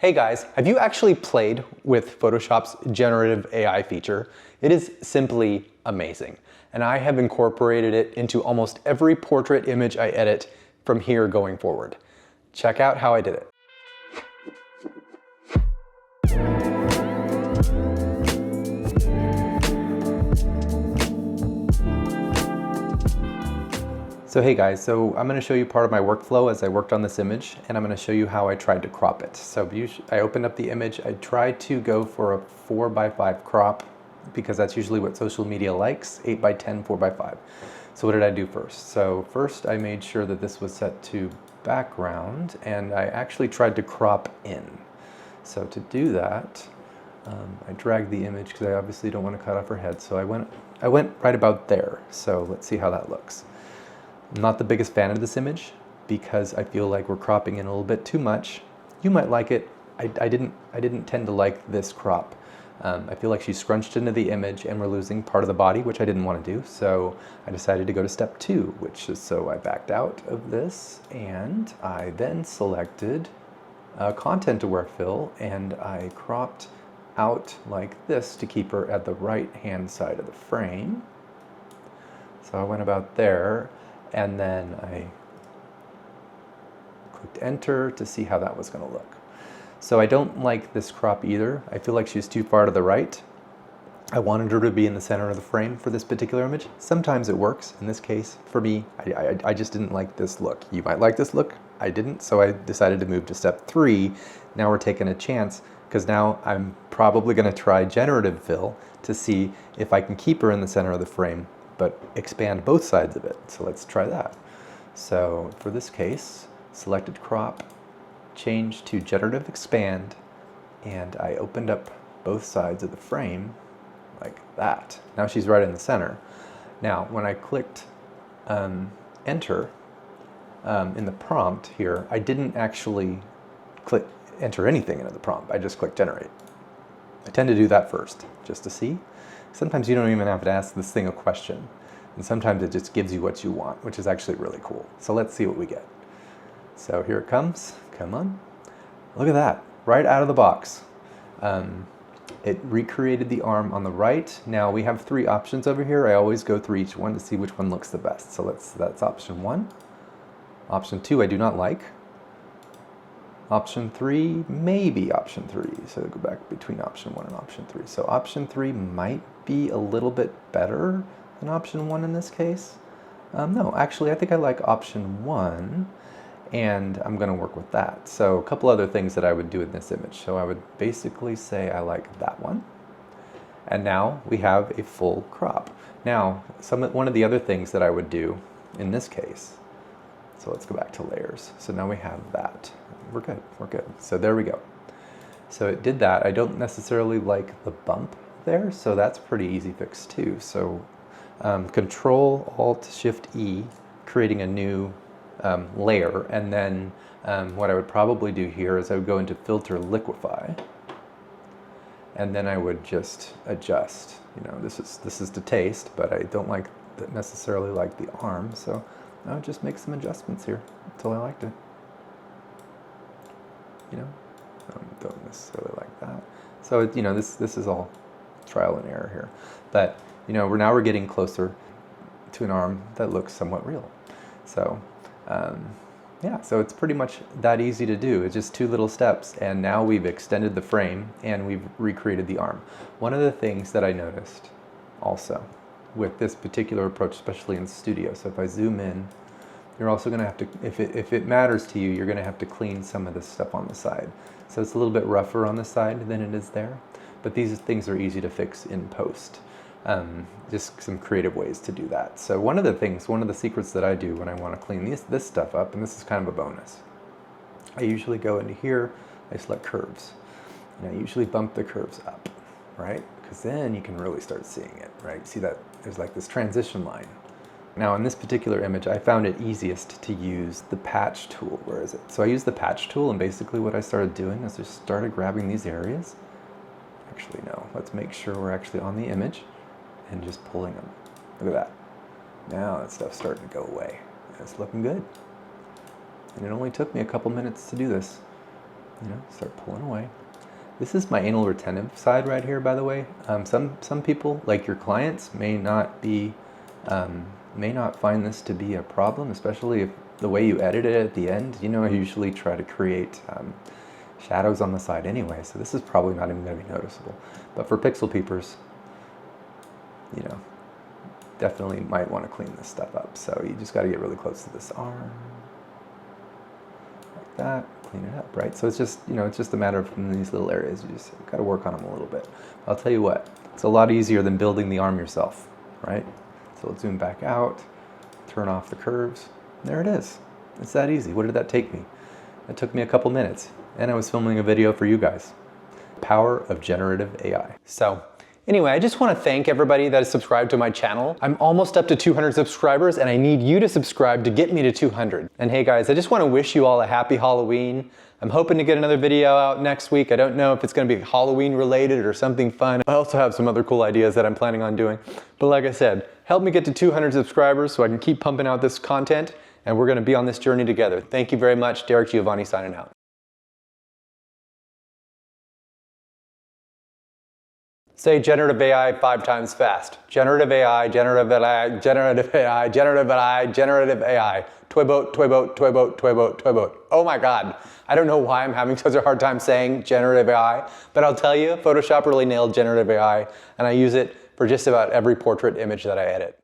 Hey guys, have you actually played with Photoshop's generative AI feature? It is simply amazing. And I have incorporated it into almost every portrait image I edit from here going forward. Check out how I did it. So hey guys, so I'm going to show you part of my workflow as I worked on this image, and I'm going to show you how I tried to crop it. So I opened up the image. I tried to go for a 4:5 crop because that's usually what social media likes, 8:10, 4:5. So what did I do first? So first I made sure that this was set to background, and I actually tried to crop in. So to do that, I dragged the image because I obviously don't want to cut off her head. So I went right about there. So let's see how that looks. I'm not the biggest fan of this image because I feel like we're cropping in a little bit too much. You might like it. I didn't tend to like this crop. I feel like she's scrunched into the image and we're losing part of the body, which I didn't want to do. So I decided to go to step 2, which is, so I backed out of this and I then selected content aware fill, and I cropped out like this to keep her at the right hand side of the frame. So I went about there. And then I clicked enter to see how that was going to look. So I don't like this crop either. I feel like she's too far to the right. I wanted her to be in the center of the frame for this particular image. Sometimes it works. In this case, for me, I just didn't like this look. You might like this look. I didn't, so I decided to move to step 3. Now we're taking a chance because now I'm probably going to try generative fill to see if I can keep her in the center of the frame but expand both sides of it. So let's try that. So for this case, selected crop, changed to Generative Expand, and I opened up both sides of the frame like that. Now she's right in the center. Now when I clicked enter in the prompt here, I didn't actually click enter anything into the prompt. I just clicked generate. I tend to do that first just to see. Sometimes you don't even have to ask this thing a question, and sometimes it just gives you what you want, which is actually really cool. So let's see what we get. So here it comes. Come on. Look at that, right out of the box. It recreated the arm on the right. Now we have 3 options over here. I always go through each one to see which one looks the best. So that's option 1. Option 2 I do not like. Option 3, maybe option 3. So go back between option 1 and option 3. So option 3 might be a little bit better than option 1 in this case. No, actually I think I like option 1, and I'm going to work with that. So a couple other things that I would do in this image. So I would basically say I like that one. And now we have a full crop. Now, one of the other things that I would do in this case, so let's go back to layers. So now we have that. We're good, we're good. So there we go. So it did that. I don't necessarily like the bump there, so that's pretty easy fix too. So Control Alt Shift E, creating a new layer, and then what I would probably do here is I would go into Filter Liquify, and then I would just adjust. You know, this is to taste, but I don't necessarily like the arm, so I would just make some adjustments here until I liked it. You know, I don't necessarily like that. So you know, this is all trial and error here, but you know, we're getting closer to an arm that looks somewhat real. So yeah, so it's pretty much that easy to do. It's just 2 little steps, and now we've extended the frame and we've recreated the arm. One of the things that I noticed also with this particular approach, especially in studio, so if I zoom in, you're also going to have to, if it matters to you, you're going to have to clean some of this stuff on the side. So it's a little bit rougher on the side than it is there, but these things are easy to fix in post. Just some creative ways to do that. So one of the secrets that I do when I want to clean this stuff up, and this is kind of a bonus, I usually go into here, I select curves, and I usually bump the curves up, right? Because then you can really start seeing it, right? See that there's like this transition line. Now in this particular image, I found it easiest to use the patch tool. Where is it? So I used the patch tool, and basically what I started doing is I started grabbing these areas. Actually, no, let's make sure we're actually on the image and just pulling them. Look at that. Now that stuff's starting to go away. It's looking good. And it only took me a couple minutes to do this. you know, start pulling away. This is my anal retentive side right here, by the way. Some people, like your clients, may not find this to be a problem, especially if the way you edit it at the end. You know, I usually try to create shadows on the side anyway, so this is probably not even going to be noticeable. But for pixel peepers, you know, definitely might want to clean this stuff up. So you just got to get really close to this arm, like that, clean it up, right? So it's just, you know, it's just a matter of in these little areas, you just got to work on them a little bit. I'll tell you what, it's a lot easier than building the arm yourself, right? So let's zoom back out, turn off the curves. There it is. It's that easy. What did that take me? It took me a couple minutes, and I was filming a video for you guys. Power of generative AI. So anyway, I just want to thank everybody that has subscribed to my channel. I'm almost up to 200 subscribers, and I need you to subscribe to get me to 200. And hey guys, I just want to wish you all a happy Halloween. I'm hoping to get another video out next week. I don't know if it's going to be Halloween related or something fun. I also have some other cool ideas that I'm planning on doing. But like I said, help me get to 200 subscribers so I can keep pumping out this content, and we're going to be on this journey together. Thank you very much. Derek Giovanni signing out. Say generative AI 5 times fast. Generative AI, generative AI, generative AI, generative AI, generative AI. Toy boat, toy boat, toy boat, toy boat, toy boat. Oh my God. I don't know why I'm having such a hard time saying generative AI, but I'll tell you, Photoshop really nailed generative AI, and I use it for just about every portrait image that I edit.